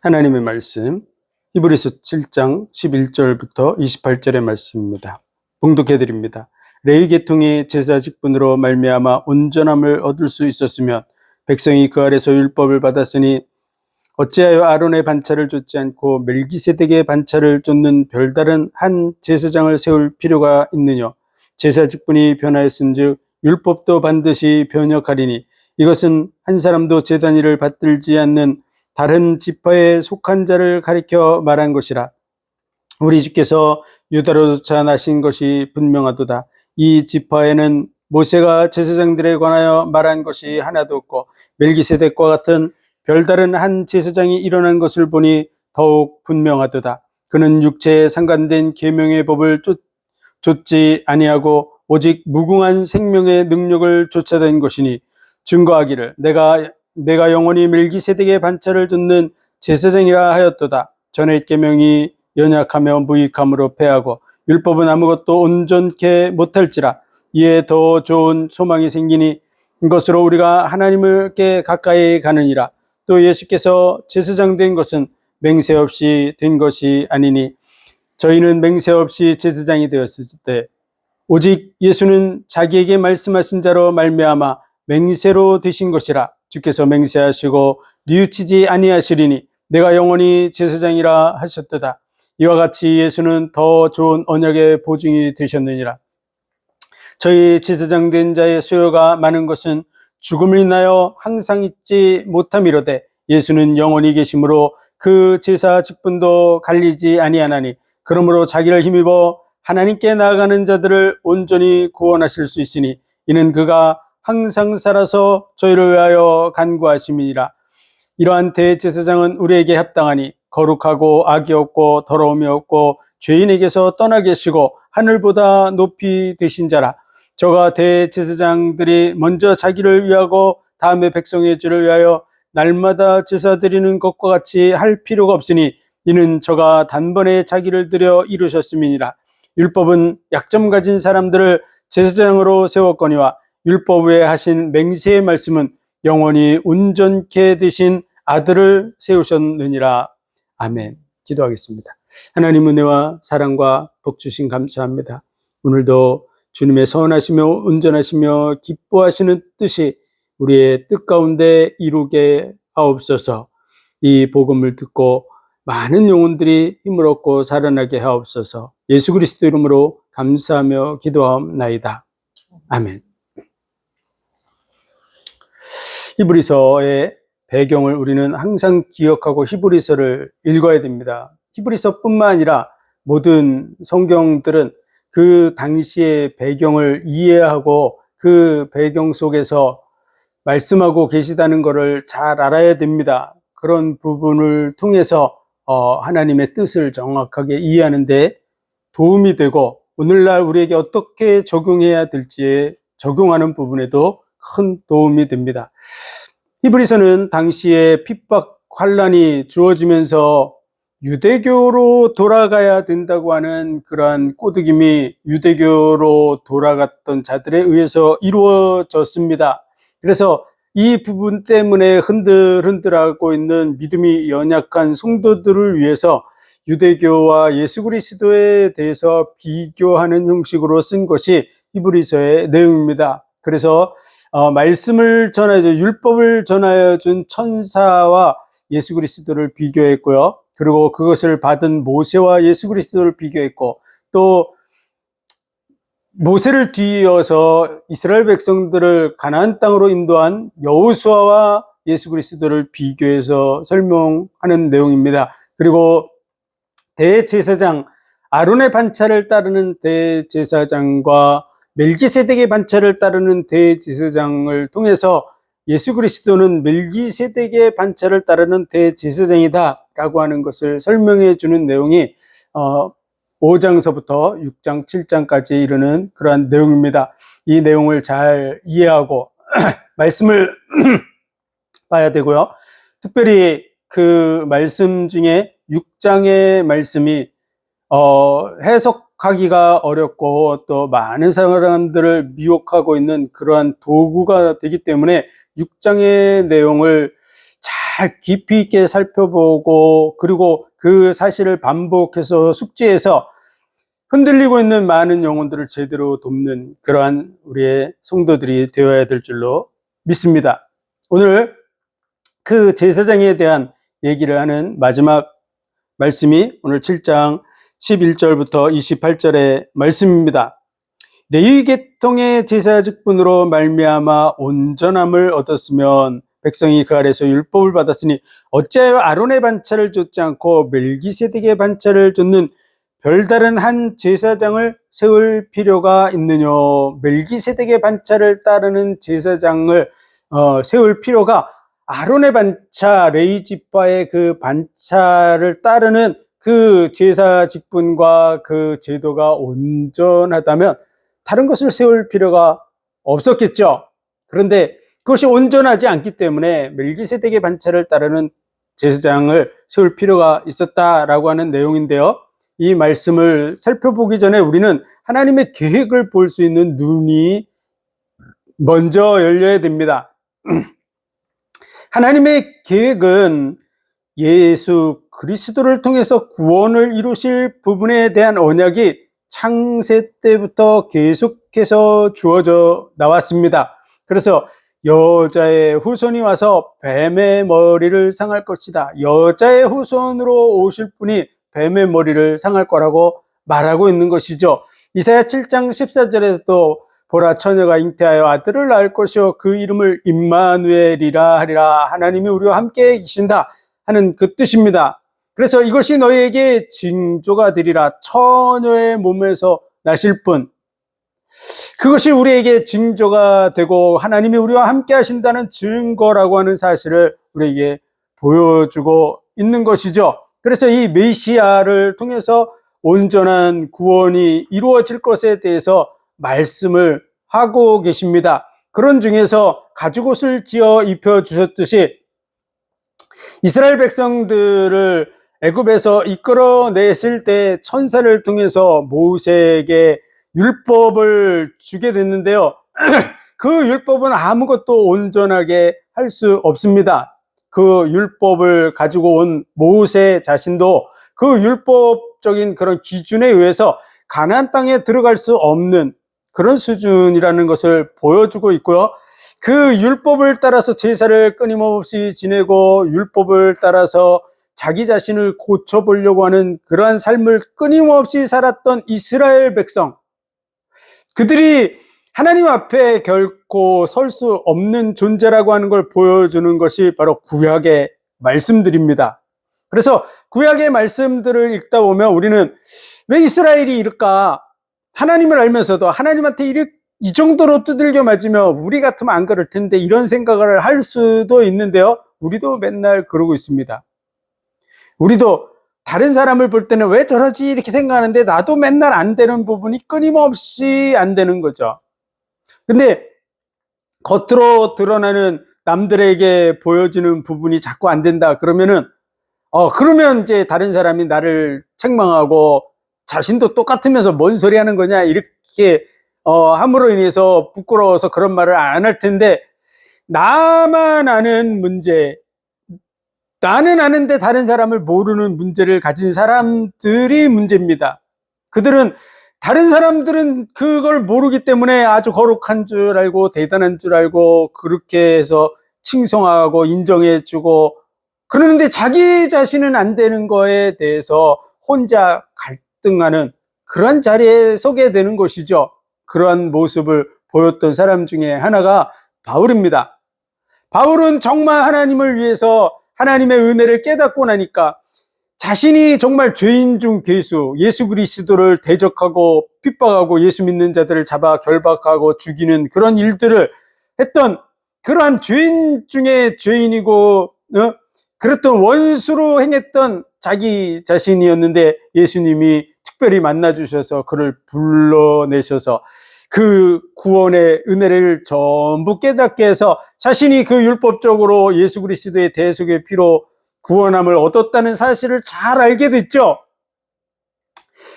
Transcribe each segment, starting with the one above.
하나님의 말씀 히브리서 7장 11절부터 28절의 말씀입니다. 봉독해 드립니다. 레위 계통의 제사 직분으로 말미암아 온전함을 얻을 수 있었으면 백성이 그 아래서 율법을 받았으니 어찌하여 아론의 반차를 좇지 않고 멜기세덱의 반차를 좇는 별다른 한 제사장을 세울 필요가 있느냐. 제사 직분이 변하였은즉 율법도 반드시 변혁하리니 이것은 한 사람도 제단 일을 받들지 않는 다른 지파에 속한 자를 가리켜 말한 것이라. 우리 주께서 유다로조차 나신 것이 분명하도다. 이 지파에는 모세가 제사장들에 관하여 말한 것이 하나도 없고 멜기세덱과 같은 별다른 한 제사장이 일어난 것을 보니 더욱 분명하도다. 그는 육체에 상관된 계명의 법을 좇지 아니하고 오직 무궁한 생명의 능력을 쫓아낸 것이니 증거하기를 내가 영원히 멜기세덱의 반차를 좇는 제사장이라 하였도다. 전의 계명이 연약하며 무익함으로 패하고 율법은 아무것도 온전케 못할지라. 이에 더 좋은 소망이 생기니 이것으로 우리가 하나님께 가까이 가느니라. 또 예수께서 제사장 된 것은 맹세 없이 된 것이 아니니 저희는 맹세 없이 제사장이 되었을 때 오직 예수는 자기에게 말씀하신 자로 말미암아 맹세로 되신 것이라. 주께서 맹세하시고 뉘우치지 아니하시리니 내가 영원히 제사장이라 하셨도다. 이와 같이 예수는 더 좋은 언약의 보증이 되셨느니라. 저희 제사장 된 자의 수요가 많은 것은 죽음을 인하여 항상 잊지 못함이로되 예수는 영원히 계심으로 그 제사 직분도 갈리지 아니하나니 그러므로 자기를 힘입어 하나님께 나아가는 자들을 온전히 구원하실 수 있으니 이는 그가 항상 살아서 저희를 위하여 간구하심이니라. 이러한 대제사장은 우리에게 합당하니 거룩하고 악이 없고 더러움이 없고 죄인에게서 떠나 계시고 하늘보다 높이 되신 자라. 저가 대제사장들이 먼저 자기를 위하고 다음에 백성의 죄를 위하여 날마다 제사 드리는 것과 같이 할 필요가 없으니 이는 저가 단번에 자기를 드려 이루셨음이니라. 율법은 약점 가진 사람들을 제사장으로 세웠거니와 율법 외에 하신 맹세의 말씀은 영원히 온전케 되신 아들을 세우셨느니라. 아멘. 기도하겠습니다. 하나님 은혜와 사랑과 복 주신 감사합니다. 오늘도 주님의 선하시며 온전하시며 기뻐하시는 뜻이 우리의 뜻 가운데 이루게 하옵소서. 이 복음을 듣고 많은 영혼들이 힘을 얻고 살아나게 하옵소서. 예수 그리스도 이름으로 감사하며 기도하옵나이다. 아멘. 히브리서의 배경을 우리는 항상 기억하고 히브리서를 읽어야 됩니다. 히브리서뿐만 아니라 모든 성경들은 그 당시의 배경을 이해하고 그 배경 속에서 말씀하고 계시다는 것을 잘 알아야 됩니다. 그런 부분을 통해서 하나님의 뜻을 정확하게 이해하는 데 도움이 되고 오늘날 우리에게 어떻게 적용해야 될지에 적용하는 부분에도 큰 도움이 됩니다. 히브리서는 당시에 핍박, 환란이 주어지면서 유대교로 돌아가야 된다고 하는 그러한 꼬드김이 유대교로 돌아갔던 자들에 의해서 이루어졌습니다. 그래서 이 부분 때문에 흔들흔들하고 있는 믿음이 연약한 성도들을 위해서 유대교와 예수 그리스도에 대해서 비교하는 형식으로 쓴 것이 히브리서의 내용입니다. 그래서 말씀을 전하여 율법을 전하여 준 천사와 예수 그리스도를 비교했고요. 그리고 그것을 받은 모세와 예수 그리스도를 비교했고 또 모세를 뒤이어서 이스라엘 백성들을 가나안 땅으로 인도한 여호수아와 예수 그리스도를 비교해서 설명하는 내용입니다. 그리고 대제사장 아론의 반차를 따르는 대제사장과 멜기세덱의 반차를 따르는 대제사장을 통해서 예수 그리스도는 멜기세덱의 반차를 따르는 대제사장이다 라고 하는 것을 설명해 주는 내용이 5장서부터 6장, 7장까지 이르는 그러한 내용입니다. 이 내용을 잘 이해하고 말씀을 봐야 되고요. 특별히 그 말씀 중에 6장의 말씀이 해석하기가 어렵고 또 많은 사람들을 미혹하고 있는 그러한 도구가 되기 때문에 6장의 내용을 잘 잘 깊이 있게 살펴보고 그리고 그 사실을 반복해서 숙지해서 흔들리고 있는 많은 영혼들을 제대로 돕는 그러한 우리의 성도들이 되어야 될 줄로 믿습니다. 오늘 그 제사장에 대한 얘기를 하는 마지막 말씀이 오늘 7장 11절부터 28절의 말씀입니다. 레위 계통의 제사 직분으로 말미암아 온전함을 얻었으면 백성이 그 아래서 율법을 받았으니 어찌하여 아론의 반차를 좇지 않고 멜기세덱의 반차를 좇는 별다른 한 제사장을 세울 필요가 있느냐. 멜기세덱의 반차를 따르는 제사장을 세울 필요가, 아론의 반차, 레위 지파의 그 반차를 따르는 그 제사 직분과 그 제도가 온전하다면 다른 것을 세울 필요가 없었겠죠. 그런데 그것이 온전하지 않기 때문에 멜기세덱의 반차를 따르는 제사장을 세울 필요가 있었다라고 하는 내용인데요. 이 말씀을 살펴보기 전에 우리는 하나님의 계획을 볼 수 있는 눈이 먼저 열려야 됩니다. 하나님의 계획은 예수 그리스도를 통해서 구원을 이루실 부분에 대한 언약이 창세 때부터 계속해서 주어져 나왔습니다. 그래서 여자의 후손이 와서 뱀의 머리를 상할 것이다. 여자의 후손으로 오실 분이 뱀의 머리를 상할 거라고 말하고 있는 것이죠. 이사야 7장 14절에도 보라, 처녀가 잉태하여 아들을 낳을 것이요 그 이름을 임마누엘이라 하리라. 하나님이 우리와 함께 계신다 하는 그 뜻입니다. 그래서 이것이 너희에게 징조가 되리라. 처녀의 몸에서 나실 분, 그것이 우리에게 징조가 되고 하나님이 우리와 함께 하신다는 증거라고 하는 사실을 우리에게 보여주고 있는 것이죠. 그래서 이 메시아를 통해서 온전한 구원이 이루어질 것에 대해서 말씀을 하고 계십니다. 그런 중에서 가죽옷을 지어 입혀주셨듯이 이스라엘 백성들을 애굽에서 이끌어냈을 때 천사를 통해서 모세에게 율법을 주게 됐는데요. 그 율법은 아무것도 온전하게 할 수 없습니다. 그 율법을 가지고 온 모세 자신도 그 율법적인 그런 기준에 의해서 가나안 땅에 들어갈 수 없는 그런 수준이라는 것을 보여주고 있고요. 그 율법을 따라서 제사를 끊임없이 지내고 율법을 따라서 자기 자신을 고쳐보려고 하는 그러한 삶을 끊임없이 살았던 이스라엘 백성, 그들이 하나님 앞에 결코 설 수 없는 존재라고 하는 걸 보여주는 것이 바로 구약의 말씀들입니다. 그래서 구약의 말씀들을 읽다 보면 우리는 왜 이스라엘이 이럴까? 하나님을 알면서도 하나님한테 이 정도로 두들겨 맞으면 우리 같으면 안 그럴 텐데 이런 생각을 할 수도 있는데요. 우리도 맨날 그러고 있습니다. 우리도 다른 사람을 볼 때는 왜 저러지 이렇게 생각하는데 나도 맨날 안 되는 부분이 끊임없이 안 되는 거죠. 근데 겉으로 드러나는 남들에게 보여지는 부분이 자꾸 안 된다 그러면은 그러면 이제 다른 사람이 나를 책망하고 자신도 똑같으면서 뭔 소리 하는 거냐 이렇게 함으로 인해서 부끄러워서 그런 말을 안 할 텐데, 나만 아는 문제, 나는 아는데 다른 사람을 모르는 문제를 가진 사람들이 문제입니다. 다른 사람들은 그걸 모르기 때문에 아주 거룩한 줄 알고 대단한 줄 알고 그렇게 해서 칭송하고 인정해주고 그러는데 자기 자신은 안 되는 거에 대해서 혼자 갈등하는 그런 자리에 서게 되는 것이죠. 그러한 모습을 보였던 사람 중에 하나가 바울입니다. 바울은 정말 하나님을 위해서 하나님의 은혜를 깨닫고 나니까 자신이 정말 죄인 중 괴수, 예수 그리스도를 대적하고 핍박하고 예수 믿는 자들을 잡아 결박하고 죽이는 그런 일들을 했던 그러한 죄인 중에 죄인이고 그랬던 원수로 행했던 자기 자신이었는데 예수님이 특별히 만나주셔서 그를 불러내셔서 그 구원의 은혜를 전부 깨닫게 해서 자신이 그 율법적으로 예수 그리스도의 대속의 피로 구원함을 얻었다는 사실을 잘 알게 됐죠.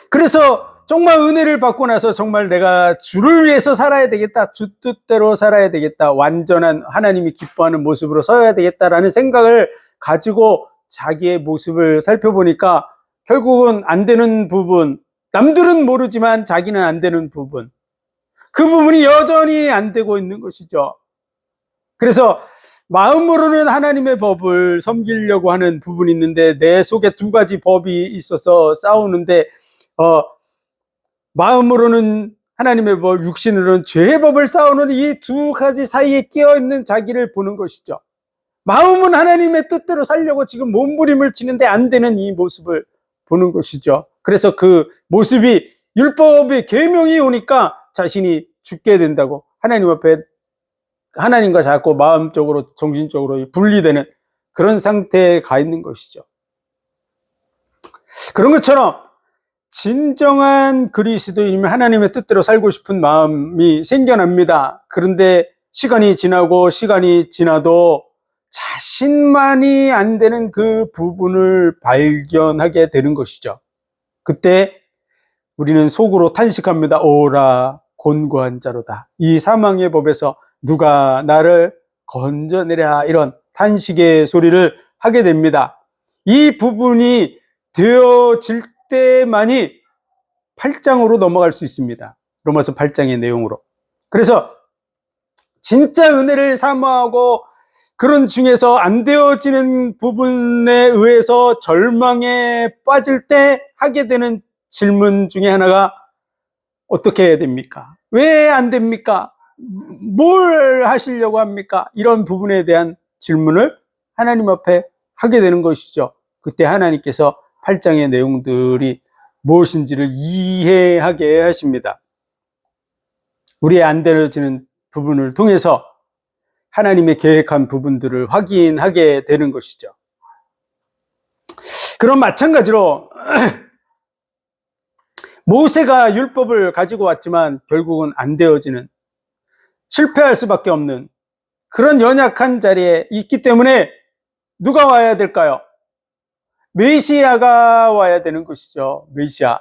그래서 정말 은혜를 받고 나서 정말 내가 주를 위해서 살아야 되겠다, 주 뜻대로 살아야 되겠다, 완전한 하나님이 기뻐하는 모습으로 서야 되겠다라는 생각을 가지고 자기의 모습을 살펴보니까 결국은 안 되는 부분, 남들은 모르지만 자기는 안 되는 부분, 그 부분이 여전히 안 되고 있는 것이죠. 그래서 마음으로는 하나님의 법을 섬기려고 하는 부분이 있는데 내 속에 두 가지 법이 있어서 싸우는데 마음으로는 하나님의 법, 육신으로는 죄의 법을 싸우는 이 두 가지 사이에 끼어있는 자기를 보는 것이죠. 마음은 하나님의 뜻대로 살려고 지금 몸부림을 치는데 안 되는 이 모습을 보는 것이죠. 그래서 그 모습이 율법의 계명이 오니까 자신이 죽게 된다고 하나님 앞에 하나님과 자꾸 마음적으로 정신적으로 분리되는 그런 상태에 가 있는 것이죠. 그런 것처럼 진정한 그리스도인이면 하나님의 뜻대로 살고 싶은 마음이 생겨납니다. 그런데 시간이 지나도 자신만이 안 되는 그 부분을 발견하게 되는 것이죠. 그때 우리는 속으로 탄식합니다. 오라 곤고한 자로다. 이 사망의 법에서 누가 나를 건져내랴, 이런 탄식의 소리를 하게 됩니다. 이 부분이 되어질 때만이 8장으로 넘어갈 수 있습니다. 로마서 8장의 내용으로. 그래서 진짜 은혜를 사모하고 그런 중에서 안 되어지는 부분에 의해서 절망에 빠질 때 하게 되는 질문 중에 하나가 어떻게 해야 됩니까? 왜 안 됩니까? 뭘 하시려고 합니까? 이런 부분에 대한 질문을 하나님 앞에 하게 되는 것이죠. 그때 하나님께서 8장의 내용들이 무엇인지를 이해하게 하십니다. 우리의 안 되어지는 부분을 통해서 하나님의 계획한 부분들을 확인하게 되는 것이죠. 그럼 마찬가지로 모세가 율법을 가지고 왔지만 결국은 안 되어지는, 실패할 수밖에 없는 그런 연약한 자리에 있기 때문에 누가 와야 될까요? 메시아가 와야 되는 것이죠. 메시아.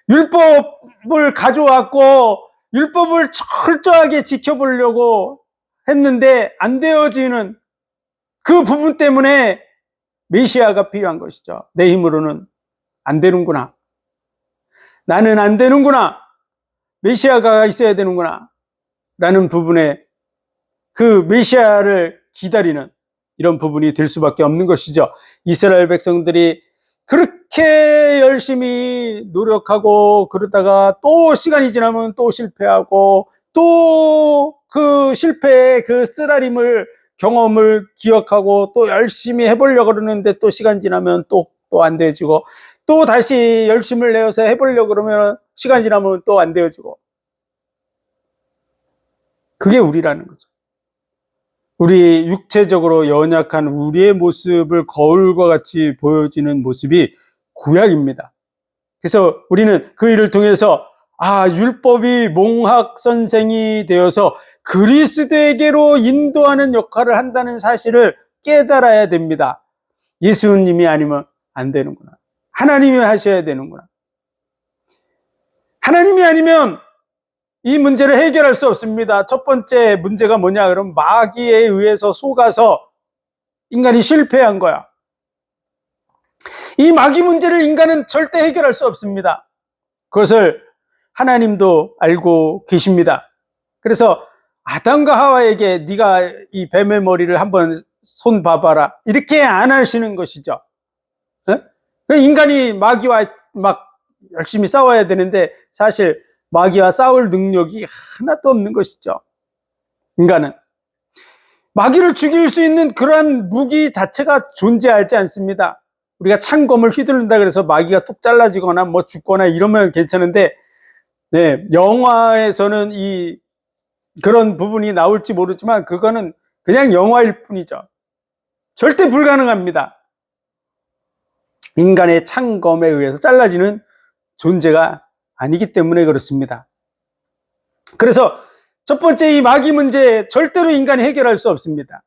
율법을 가져왔고 율법을 철저하게 지켜보려고 했는데 안 되어지는 그 부분 때문에 메시아가 필요한 것이죠. 내 힘으로는 안 되는구나. 나는 안 되는구나. 메시아가 있어야 되는구나. 라는 부분에 그 메시아를 기다리는 이런 부분이 될 수밖에 없는 것이죠. 이스라엘 백성들이 그렇게 열심히 노력하고 그러다가 또 시간이 지나면 또 실패하고 또 그 실패의 그 쓰라림을 경험을 기억하고 또 열심히 해보려고 그러는데 또 시간 지나면 또 안 되어지고 또 다시 열심을 내어서 해보려고 그러면 시간 지나면 또 안 되어지고, 그게 우리라는 거죠. 우리 육체적으로 연약한 우리의 모습을 거울과 같이 보여지는 모습이 구약입니다. 그래서 우리는 그 일을 통해서 율법이 몽학 선생이 되어서 그리스도에게로 인도하는 역할을 한다는 사실을 깨달아야 됩니다. 예수님이 아니면 안 되는구나. 하나님이 하셔야 되는구나. 하나님이 아니면 이 문제를 해결할 수 없습니다. 첫 번째 문제가 뭐냐? 그럼 마귀에 의해서 속아서 인간이 실패한 거야. 이 마귀 문제를 인간은 절대 해결할 수 없습니다. 그것을 하나님도 알고 계십니다. 그래서 아담과 하와에게 네가 이 뱀의 머리를 한번 손 봐봐라, 이렇게 안 하시는 것이죠. 인간이 마귀와 막 열심히 싸워야 되는데 사실 마귀와 싸울 능력이 하나도 없는 것이죠. 인간은 마귀를 죽일 수 있는 그러한 무기 자체가 존재하지 않습니다. 우리가 창검을 휘두른다 그래서 마귀가 툭 잘라지거나 뭐 죽거나 이러면 괜찮은데, 영화에서는 그런 부분이 나올지 모르지만 그거는 그냥 영화일 뿐이죠. 절대 불가능합니다. 인간의 창검에 의해서 잘라지는 존재가 아니기 때문에 그렇습니다. 그래서 첫 번째 이 마귀 문제 절대로 인간이 해결할 수 없습니다.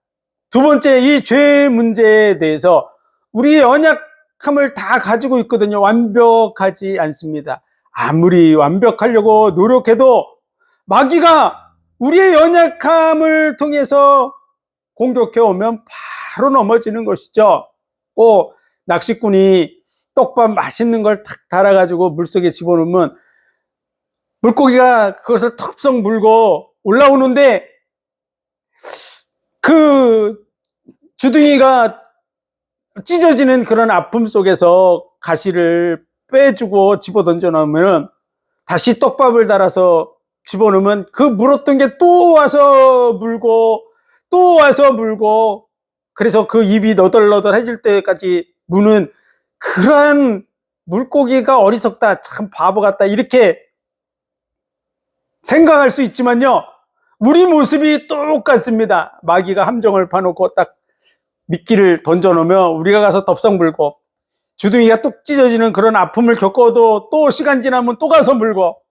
두 번째 이 죄 문제에 대해서 우리의 연약함을 다 가지고 있거든요. 완벽하지 않습니다. 아무리 완벽하려고 노력해도 마귀가 우리의 연약함을 통해서 공격해 오면 바로 넘어지는 것이죠. 꼭 낚시꾼이 떡밥 맛있는 걸 탁 달아가지고 물속에 집어넣으면 물고기가 그것을 턱성 물고 올라오는데 그 주둥이가 찢어지는 그런 아픔 속에서 가시를 빼주고 집어 던져 놓으면 다시 떡밥을 달아서 집어넣으면 그 물었던 게 또 와서 물고 또 와서 물고, 그래서 그 입이 너덜너덜해질 때까지 무는 그러한 물고기가 어리석다, 참 바보 같다, 이렇게 생각할 수 있지만요, 우리 모습이 똑같습니다. 마귀가 함정을 파놓고 딱 미끼를 던져놓으면 우리가 가서 덥석 물고, 주둥이가 뚝 찢어지는 그런 아픔을 겪어도 또 시간 지나면 또 가서 물고,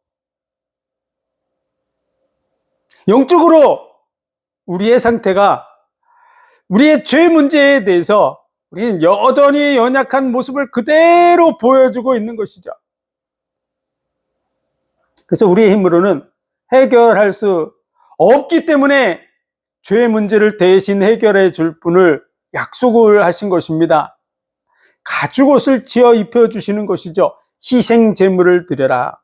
영적으로 우리의 상태가, 우리의 죄 문제에 대해서 우리는 여전히 연약한 모습을 그대로 보여주고 있는 것이죠. 그래서 우리의 힘으로는 해결할 수 없기 때문에 죄의 문제를 대신 해결해 줄 분을 약속을 하신 것입니다. 가죽옷을 지어 입혀주시는 것이죠. 희생 제물을 드려라.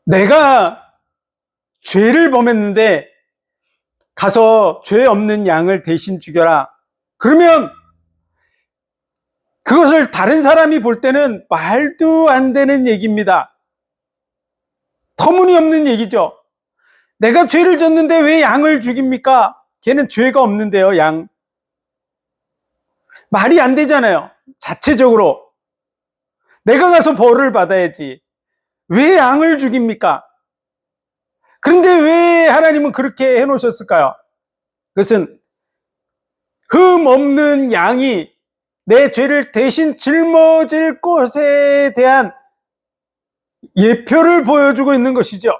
내가 죄를 범했는데 가서 죄 없는 양을 대신 죽여라. 그러면 그것을 다른 사람이 볼 때는 말도 안 되는 얘기입니다. 터무니없는 얘기죠. 내가 죄를 졌는데 왜 양을 죽입니까? 걔는 죄가 없는데요, 양. 말이 안 되잖아요. 자체적으로. 내가 가서 벌을 받아야지. 왜 양을 죽입니까? 그런데 왜 하나님은 그렇게 해놓으셨을까요? 그것은 흠 없는 양이 내 죄를 대신 짊어질 것에 대한 예표를 보여주고 있는 것이죠.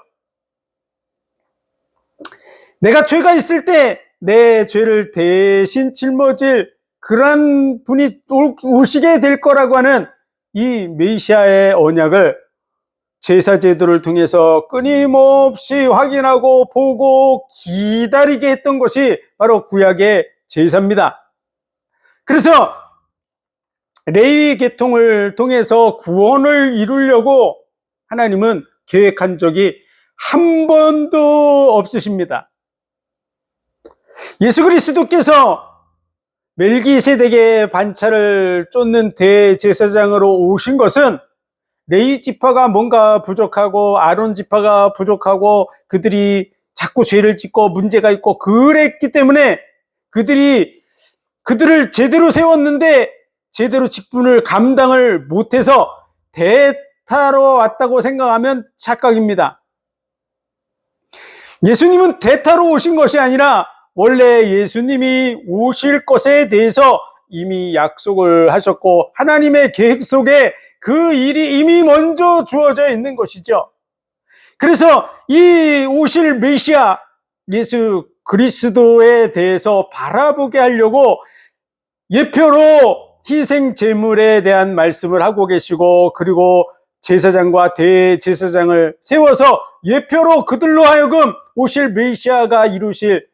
내가 죄가 있을 때 내 죄를 대신 짊어질 그런 분이 오시게 될 거라고 하는 이 메시아의 언약을 제사 제도를 통해서 끊임없이 확인하고 보고 기다리게 했던 것이 바로 구약의 제사입니다. 그래서 레위 계통을 통해서 구원을 이루려고 하나님은 계획한 적이 한 번도 없으십니다. 예수 그리스도께서 멜기세덱의 반차를 쫓는 대제사장으로 오신 것은 레위 지파가 뭔가 부족하고 아론 지파가 부족하고 그들이 자꾸 죄를 짓고 문제가 있고 그랬기 때문에 그들을 제대로 세웠는데 제대로 직분을 감당을 못해서 대타로 왔다고 생각하면 착각입니다. 예수님은 대타로 오신 것이 아니라 원래 예수님이 오실 것에 대해서 이미 약속을 하셨고 하나님의 계획 속에 그 일이 이미 먼저 주어져 있는 것이죠. 그래서 이 오실 메시아 예수 그리스도에 대해서 바라보게 하려고 예표로 희생 제물에 대한 말씀을 하고 계시고, 그리고 제사장과 대제사장을 세워서 예표로 그들로 하여금 오실 메시아가 이루실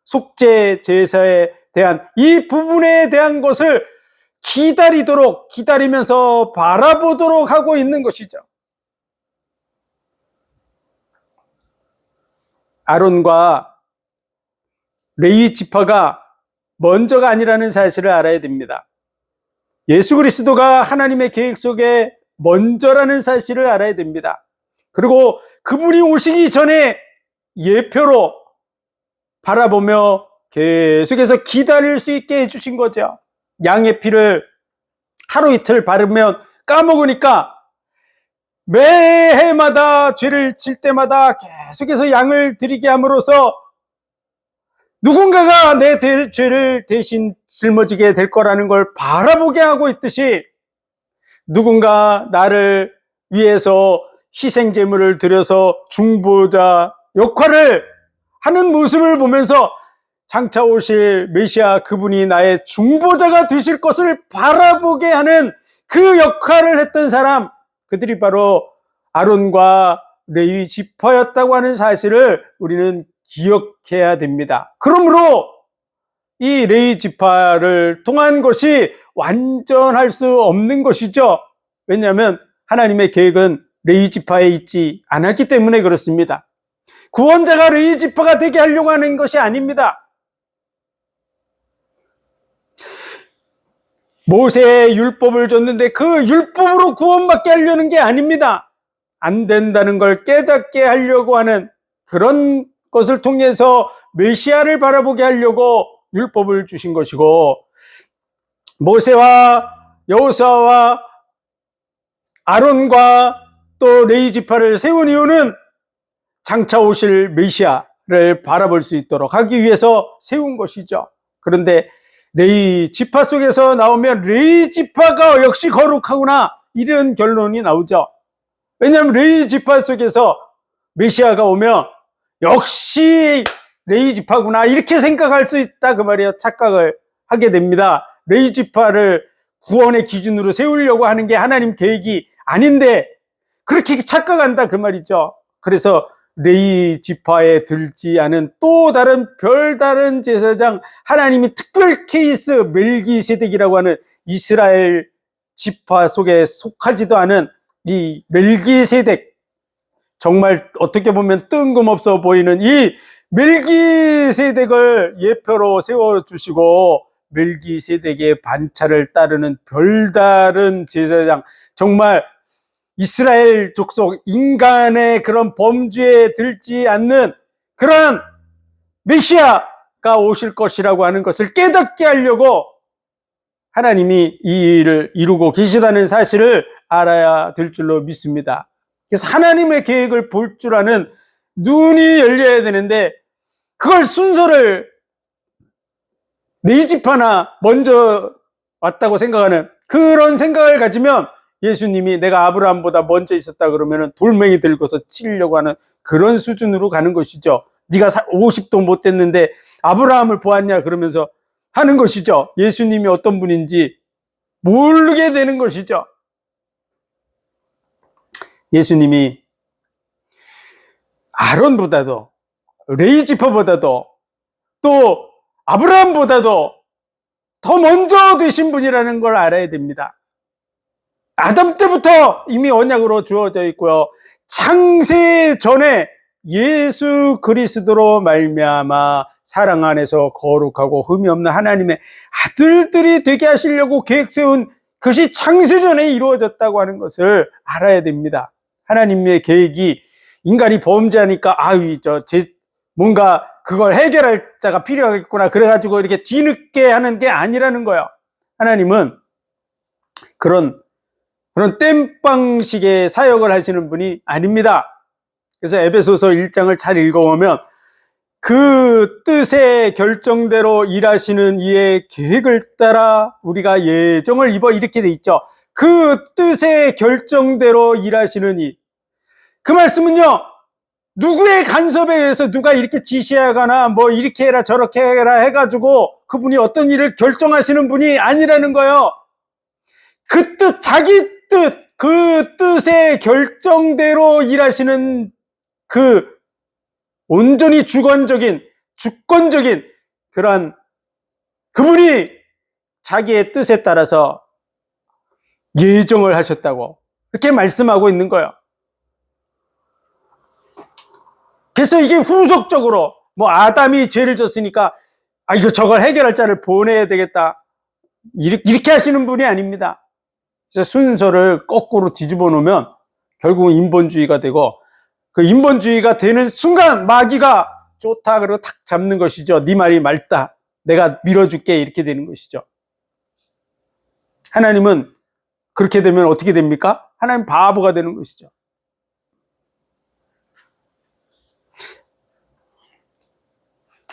속죄 제사에 대한 이 부분에 대한 것을 기다리면서 바라보도록 하고 있는 것이죠. 아론과 레위 지파가 먼저가 아니라는 사실을 알아야 됩니다. 예수 그리스도가 하나님의 계획 속에 먼저라는 사실을 알아야 됩니다. 그리고 그분이 오시기 전에 예표로 바라보며 계속해서 기다릴 수 있게 해주신 거죠. 양의 피를 하루 이틀 바르면 까먹으니까 매해마다 죄를 질 때마다 계속해서 양을 드리게 함으로써 누군가가 내 죄를 대신 짊어지게 될 거라는 걸 바라보게 하고 있듯이, 누군가 나를 위해서 희생 제물을 드려서 중보자 역할을 하는 모습을 보면서 장차 오실 메시아 그분이 나의 중보자가 되실 것을 바라보게 하는 그 역할을 했던 사람, 그들이 바로 아론과 레위 지파였다고 하는 사실을 우리는 기억해야 됩니다. 그러므로 이 레위 지파를 통한 것이 완전할 수 없는 것이죠. 왜냐하면 하나님의 계획은 레위 지파에 있지 않았기 때문에 그렇습니다. 구원자가 레위 지파가 되게 하려고 하는 것이 아닙니다. 모세의 율법을 줬는데 그 율법으로 구원받게 하려는 게 아닙니다. 안 된다는 걸 깨닫게 하려고 하는 그런 것을 통해서 메시아를 바라보게 하려고 율법을 주신 것이고, 모세와 여호수아와 아론과 또 레위 지파를 세운 이유는 장차 오실 메시아를 바라볼 수 있도록 하기 위해서 세운 것이죠. 그런데 레위 지파 속에서 나오면 레위 지파가 역시 거룩하구나, 이런 결론이 나오죠. 왜냐하면 레위 지파 속에서 메시아가 오면 역시 레위 지파구나, 이렇게 생각할 수 있다 그 말이에요. 착각을 하게 됩니다. 레위 지파를 구원의 기준으로 세우려고 하는 게 하나님 계획이 아닌데 그렇게 착각한다 그 말이죠. 그래서 레위 지파에 들지 않은 또 다른 별다른 제사장, 하나님이 특별 케이스 멜기세덱이라고 하는 이스라엘 지파 속에 속하지도 않은 이 멜기세덱, 정말 어떻게 보면 뜬금없어 보이는 이 멜기세덱을 예표로 세워주시고 멜기세덱의 반차를 따르는 별다른 제사장, 정말 이스라엘 족속 인간의 그런 범죄에 들지 않는 그런 메시아가 오실 것이라고 하는 것을 깨닫게 하려고 하나님이 이 일을 이루고 계시다는 사실을 알아야 될 줄로 믿습니다. 그래서 하나님의 계획을 볼 줄 아는 눈이 열려야 되는데, 그걸 순서를 레위 지파나 먼저 왔다고 생각하는 그런 생각을 가지면 예수님이 내가 아브라함보다 먼저 있었다 그러면 돌멩이 들고서 치려고 하는 그런 수준으로 가는 것이죠. 네가 50도 못 됐는데 아브라함을 보았냐 그러면서 하는 것이죠. 예수님이 어떤 분인지 모르게 되는 것이죠. 예수님이 아론보다도 레위 지파보다도 또 아브라함보다도 더 먼저 되신 분이라는 걸 알아야 됩니다. 아담 때부터 이미 언약으로 주어져 있고요. 창세 전에 예수 그리스도로 말미암아 사랑 안에서 거룩하고 흠이 없는 하나님의 아들들이 되게 하시려고 계획 세운 그것이 창세 전에 이루어졌다고 하는 것을 알아야 됩니다. 하나님의 계획이 인간이 범죄하니까 뭔가 그걸 해결할 자가 필요하겠구나 그래가지고 이렇게 뒤늦게 하는 게 아니라는 거예요. 하나님은 그런 땜빵식의 사역을 하시는 분이 아닙니다. 그래서 에베소서 1장을 잘 읽어보면 그 뜻의 결정대로 일하시는 이의 계획을 따라 우리가 예정을 입어, 이렇게 돼 있죠. 그 뜻의 결정대로 일하시는 이, 그 말씀은요, 누구의 간섭에 의해서 누가 이렇게 지시하거나 뭐 이렇게 해라 저렇게 해라 해가지고 그분이 어떤 일을 결정하시는 분이 아니라는 거예요. 그 뜻, 자기 뜻, 그 뜻의 결정대로 일하시는 그 온전히 주권적인 그러한 그분이 자기의 뜻에 따라서 예정을 하셨다고 이렇게 말씀하고 있는 거예요. 그래서 이게 후속적으로 아담이 죄를 졌으니까 저걸 해결할 자를 보내야 되겠다 이렇게 하시는 분이 아닙니다. 그래서 순서를 거꾸로 뒤집어 놓으면 결국은 인본주의가 되고, 그 인본주의가 되는 순간 마귀가 좋다 그러고 탁 잡는 것이죠. 네 말이 맑다, 내가 밀어줄게, 이렇게 되는 것이죠. 하나님은 그렇게 되면 어떻게 됩니까? 하나님 바보가 되는 것이죠.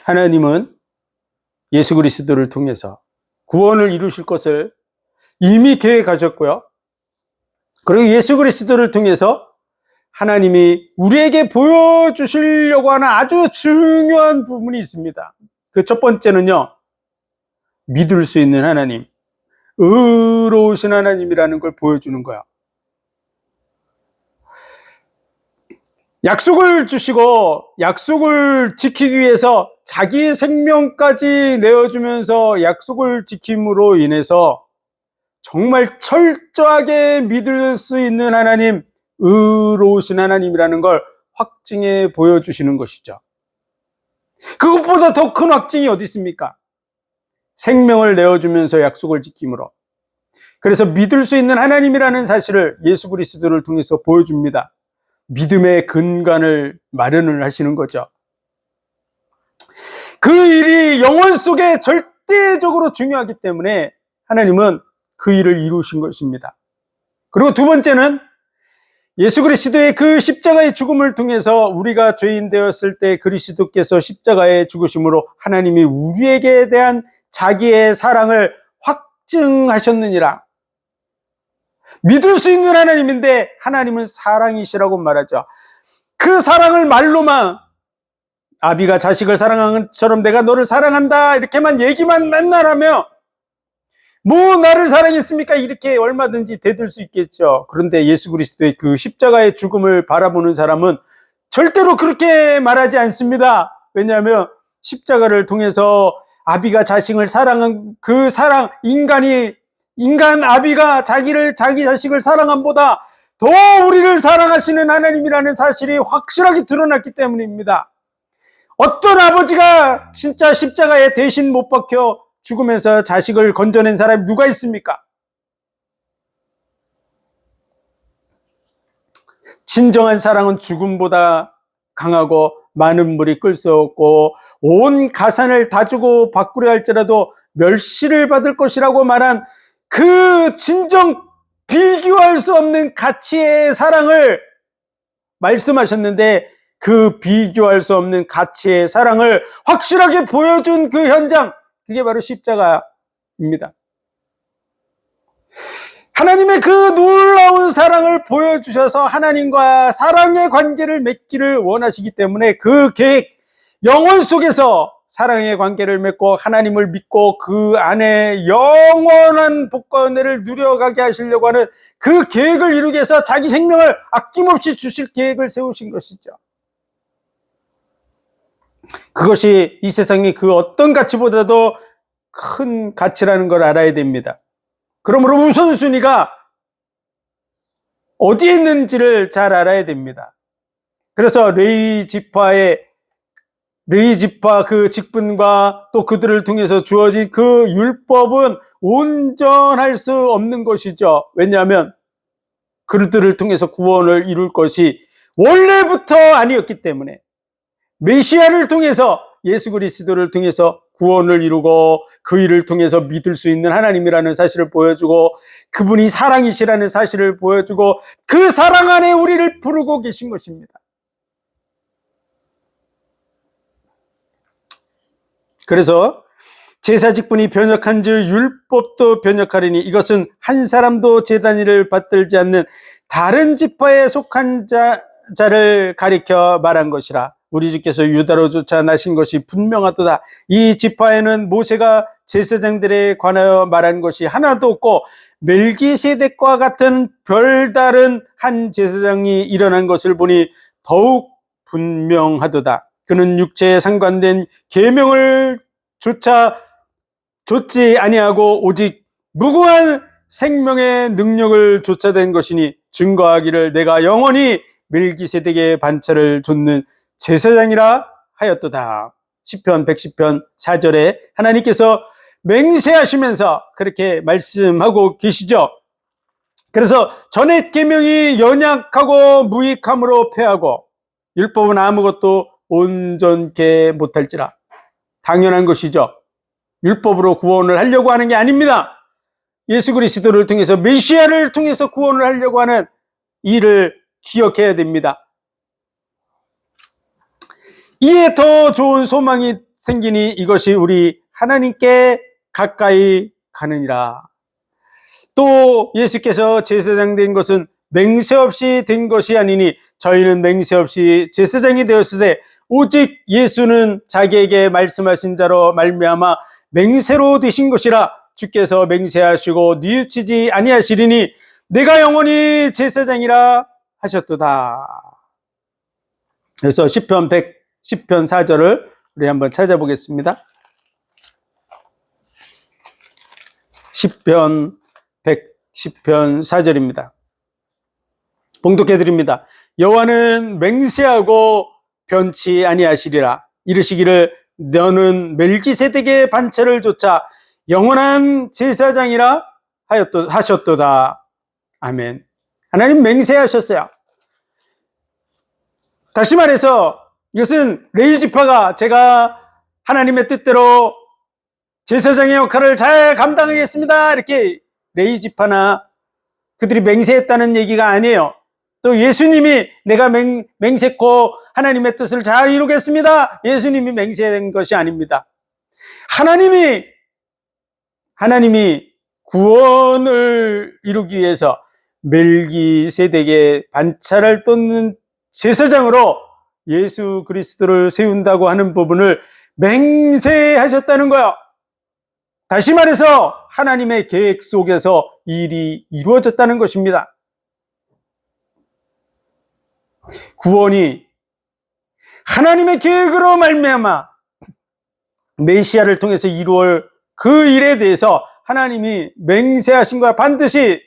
하나님은 예수 그리스도를 통해서 구원을 이루실 것을 이미 계획하셨고요. 그리고 예수 그리스도를 통해서 하나님이 우리에게 보여주시려고 하는 아주 중요한 부분이 있습니다. 그 첫 번째는요, 믿을 수 있는 하나님, 의로우신 하나님이라는 걸 보여주는 거야. 약속을 주시고 약속을 지키기 위해서 자기 생명까지 내어주면서 약속을 지킴으로 인해서 정말 철저하게 믿을 수 있는 하나님, 의로우신 하나님이라는 걸 확증해 보여주시는 것이죠. 그것보다 더 큰 확증이 어디 있습니까? 생명을 내어주면서 약속을 지킴으로. 그래서 믿을 수 있는 하나님이라는 사실을 예수 그리스도를 통해서 보여줍니다. 믿음의 근간을 마련을 하시는 거죠. 그 일이 영혼 속에 절대적으로 중요하기 때문에 하나님은 그 일을 이루신 것입니다. 그리고 두 번째는 예수 그리스도의 그 십자가의 죽음을 통해서 우리가 죄인 되었을 때 그리스도께서 십자가에 죽으심으로 하나님이 우리에게 대한 자기의 사랑을 확증하셨느니라. 믿을 수 있는 하나님인데 하나님은 사랑이시라고 말하죠. 그 사랑을 말로만 아비가 자식을 사랑하는 것처럼 내가 너를 사랑한다 이렇게만 얘기만 맨날 하며 뭐 나를 사랑했습니까? 이렇게 얼마든지 대들 수 있겠죠. 그런데 예수 그리스도의 그 십자가의 죽음을 바라보는 사람은 절대로 그렇게 말하지 않습니다. 왜냐하면 십자가를 통해서 아비가 자식을 사랑한 그 사랑, 인간 아비가 자기 자식을 사랑함보다 더 우리를 사랑하시는 하나님이라는 사실이 확실하게 드러났기 때문입니다. 어떤 아버지가 진짜 십자가에 대신 못 박혀 죽으면서 자식을 건져낸 사람이 누가 있습니까? 진정한 사랑은 죽음보다 강하고 많은 물이 끓을 수 없고 온 가산을 다 주고 바꾸려 할지라도 멸시를 받을 것이라고 말한 그 진정 비교할 수 없는 가치의 사랑을 말씀하셨는데 그 비교할 수 없는 가치의 사랑을 확실하게 보여준 그 현장, 그게 바로 십자가입니다. 하나님의 그 놀라운 사랑을 보여주셔서 하나님과 사랑의 관계를 맺기를 원하시기 때문에 그 계획, 영혼 속에서 사랑의 관계를 맺고 하나님을 믿고 그 안에 영원한 복과 은혜를 누려가게 하시려고 하는 그 계획을 이루기 위해서 자기 생명을 아낌없이 주실 계획을 세우신 것이죠. 그것이 이 세상의 그 어떤 가치보다도 큰 가치라는 걸 알아야 됩니다. 그러므로 우선순위가 어디에 있는지를 잘 알아야 됩니다. 그래서 레위 지파 그 직분과 또 그들을 통해서 주어진 그 율법은 온전할 수 없는 것이죠. 왜냐하면 그들을 통해서 구원을 이룰 것이 원래부터 아니었기 때문에 메시아를 통해서 예수 그리스도를 통해서 구원을 이루고 그 일을 통해서 믿을 수 있는 하나님이라는 사실을 보여주고 그분이 사랑이시라는 사실을 보여주고 그 사랑 안에 우리를 부르고 계신 것입니다. 그래서 제사 직분이 변역한 즉 율법도 변역하리니 이것은 한 사람도 제단 일을 받들지 않는 다른 지파에 속한 자를 가리켜 말한 것이라. 우리 주께서 유다로 쫓아나신 것이 분명하도다. 이 지파에는 모세가 제사장들에 관하여 말한 것이 하나도 없고 멜기세덱과 같은 별다른 한 제사장이 일어난 것을 보니 더욱 분명하도다. 그는 육체에 상관된 계명을 조차 좇지 아니하고 오직 무궁한 생명의 능력을 쫓아낸 것이니 증거하기를 내가 영원히 멜기세덱의 반차를 좇는 제사장이라 하였도다. 시편 110편 4절에 하나님께서 맹세하시면서 그렇게 말씀하고 계시죠. 그래서 전의 계명이 연약하고 무익함으로 패하고 율법은 아무것도 온전케 못할지라. 당연한 것이죠. 율법으로 구원을 하려고 하는 게 아닙니다. 예수 그리스도를 통해서 메시아를 통해서 구원을 하려고 하는 일을 기억해야 됩니다. 이에 더 좋은 소망이 생기니 이것이 우리 하나님께 가까이 가느니라. 또 예수께서 제사장 된 것은 맹세 없이 된 것이 아니니 저희는 맹세 없이 제사장이 되었으되 오직 예수는 자기에게 말씀하신 자로 말미암아 맹세로 되신 것이라. 주께서 맹세하시고 뉘우치지 아니하시리니 내가 영원히 제사장이라 하셨도다. 그래서 시편 10편 4절을 우리 한번 찾아보겠습니다. 시편 110편 4절입니다. 봉독해 드립니다. 여호와는 맹세하고 변치 아니하시리라. 이르시기를 너는 멜기세덱의 반차를 조차 영원한 제사장이라 하셨도다. 아멘. 하나님 맹세하셨어요. 다시 말해서 이것은 레위 지파가 제가 하나님의 뜻대로 제사장의 역할을 잘 감당하겠습니다, 이렇게 레위 지파나 그들이 맹세했다는 얘기가 아니에요. 또 예수님이 내가 맹세코 하나님의 뜻을 잘 이루겠습니다, 예수님이 맹세한 것이 아닙니다. 하나님이 구원을 이루기 위해서 멜기세덱의 반차를 똠는 제사장으로 예수 그리스도를 세운다고 하는 부분을 맹세하셨다는 거예요. 다시 말해서 하나님의 계획 속에서 일이 이루어졌다는 것입니다. 구원이 하나님의 계획으로 말미암아 메시아를 통해서 이루어질 그 일에 대해서 하나님이 맹세하신 거야. 반드시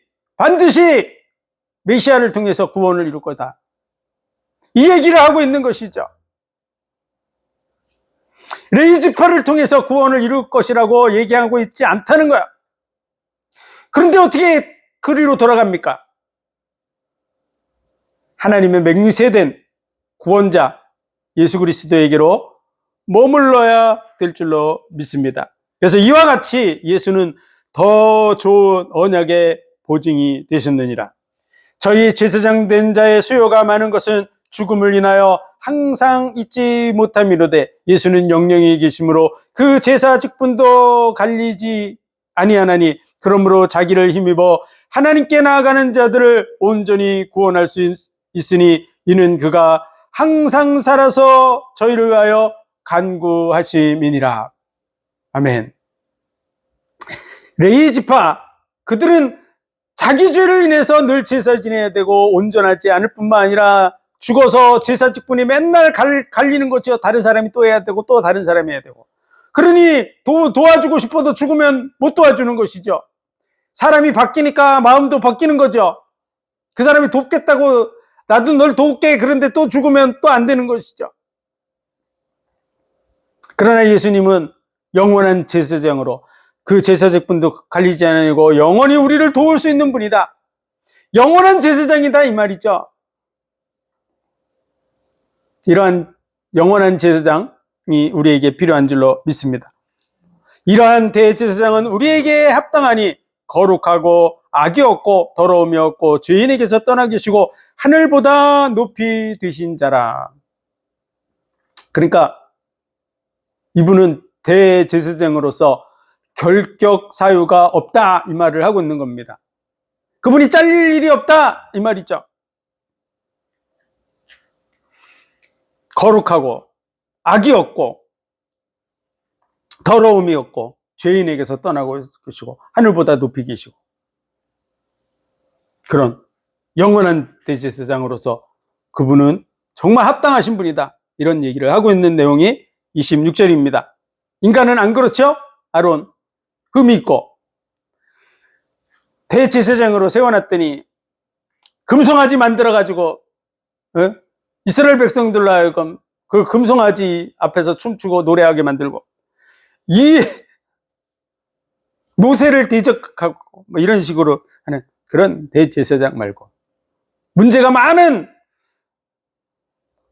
메시아를 통해서 구원을 이룰 거다, 이 얘기를 하고 있는 것이죠. 레위 지파를 통해서 구원을 이룰 것이라고 얘기하고 있지 않다는 거야. 그런데 어떻게 그리로 돌아갑니까? 하나님의 맹세된 구원자 예수 그리스도에게로 머물러야 될 줄로 믿습니다. 그래서 이와 같이 예수는 더 좋은 언약의 보증이 되셨느니라. 저희 제사장 된 자의 수요가 많은 것은 죽음을 인하여 항상 잊지 못함이로되 예수는 영영이 계심으로 그 제사 직분도 갈리지 아니하나니 그러므로 자기를 힘입어 하나님께 나아가는 자들을 온전히 구원할 수 있으니 이는 그가 항상 살아서 저희를 위하여 간구하심이니라. 아멘. 레위 지파, 그들은 자기 죄를 인해서 늘 제사 지내야 되고 온전하지 않을 뿐만 아니라 죽어서 제사 직분이 맨날 갈리는 거죠. 다른 사람이 또 해야 되고 또 다른 사람이 해야 되고. 그러니 도와주고 싶어도 죽으면 못 도와주는 것이죠. 사람이 바뀌니까 마음도 바뀌는 거죠. 그 사람이 돕겠다고 나도 널 도울게, 그런데 또 죽으면 또 안 되는 것이죠. 그러나 예수님은 영원한 제사장으로 그 제사직분도 갈리지 않고 영원히 우리를 도울 수 있는 분이다, 영원한 제사장이다, 이 말이죠. 이러한 영원한 제사장이 우리에게 필요한 줄로 믿습니다. 이러한 대제사장은 우리에게 합당하니 거룩하고 악이 없고 더러움이 없고 죄인에게서 떠나 계시고 하늘보다 높이 되신 자라. 그러니까 이분은 대제사장으로서 결격 사유가 없다, 이 말을 하고 있는 겁니다. 그분이 잘릴 일이 없다, 이 말이죠. 거룩하고 악이 없고 더러움이 없고 죄인에게서 떠나고 계시고 하늘보다 높이 계시고 그런 영원한 대제사장으로서 그분은 정말 합당하신 분이다, 이런 얘기를 하고 있는 내용이 26절입니다. 인간은 안 그렇죠? 아론 흠이 있고 대제사장으로 세워놨더니 금송아지 만들어가지고 이스라엘 백성들로 하여금 그 금송아지 앞에서 춤추고 노래하게 만들고 이 모세를 대적하고 뭐 이런 식으로 하는 그런 대제사장 말고 문제가 많은,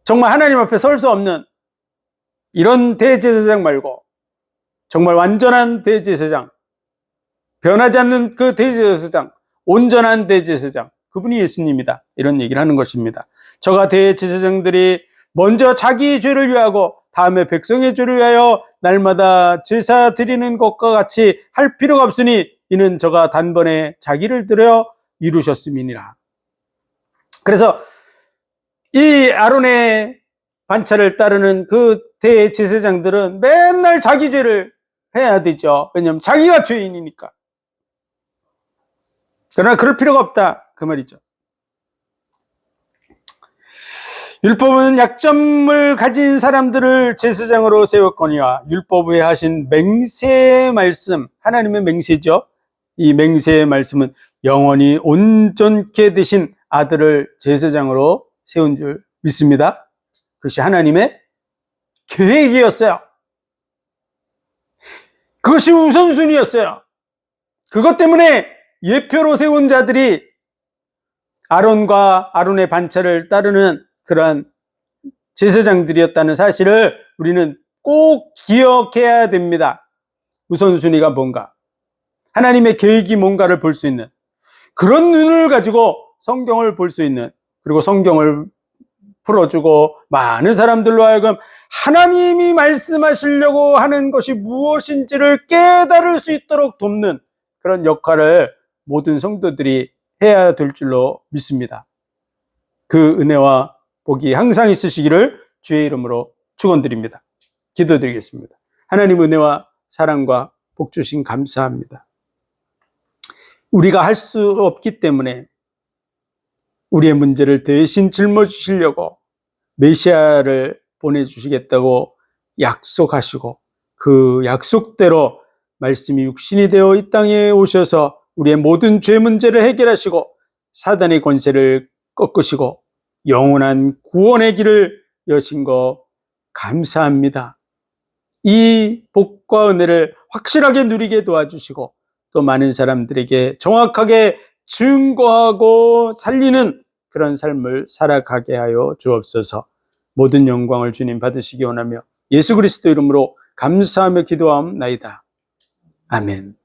정말 하나님 앞에 설 수 없는 이런 대제사장 말고 정말 완전한 대제사장, 변하지 않는 그 대제사장, 온전한 대제사장, 그분이 예수님이다, 이런 얘기를 하는 것입니다. 저가 대제사장들이 먼저 자기 죄를 위하고 다음에 백성의 죄를 위하여 날마다 제사 드리는 것과 같이 할 필요가 없으니 이는 저가 단번에 자기를 들여 이루셨음이니라. 그래서 이 아론의 반차를 따르는 그 대제사장들은 맨날 자기 죄를 해야 되죠. 왜냐하면 자기가 죄인이니까. 그러나 그럴 필요가 없다, 그 말이죠. 율법은 약점을 가진 사람들을 제사장으로 세웠거니와 율법에 하신 맹세의 말씀, 하나님의 맹세죠. 이 맹세의 말씀은 영원히 온전케 되신 아들을 제사장으로 세운 줄 믿습니다. 그것이 하나님의 계획이었어요. 그것이 우선순위였어요. 그것 때문에 예표로 세운 자들이 아론과 아론의 반차를 따르는 그러한 제사장들이었다는 사실을 우리는 꼭 기억해야 됩니다. 우선순위가 뭔가, 하나님의 계획이 뭔가를 볼 수 있는 그런 눈을 가지고 성경을 볼 수 있는, 그리고 성경을 풀어주고 많은 사람들로 하여금 하나님이 말씀하시려고 하는 것이 무엇인지를 깨달을 수 있도록 돕는 그런 역할을 모든 성도들이 해야 될 줄로 믿습니다. 그 은혜와 복이 항상 있으시기를 주의 이름으로 축원드립니다. 기도드리겠습니다. 하나님 은혜와 사랑과 복 주신 감사합니다. 우리가 할 수 없기 때문에 우리의 문제를 대신 짊어지시려고 메시아를 보내주시겠다고 약속하시고, 그 약속대로 말씀이 육신이 되어 이 땅에 오셔서 우리의 모든 죄 문제를 해결하시고 사단의 권세를 꺾으시고 영원한 구원의 길을 여신 거 감사합니다. 이 복과 은혜를 확실하게 누리게 도와주시고 또 많은 사람들에게 정확하게 증거하고 살리는 그런 삶을 살아가게 하여 주옵소서. 모든 영광을 주님 받으시기 원하며 예수 그리스도 이름으로 감사하며 기도하옵나이다. 아멘.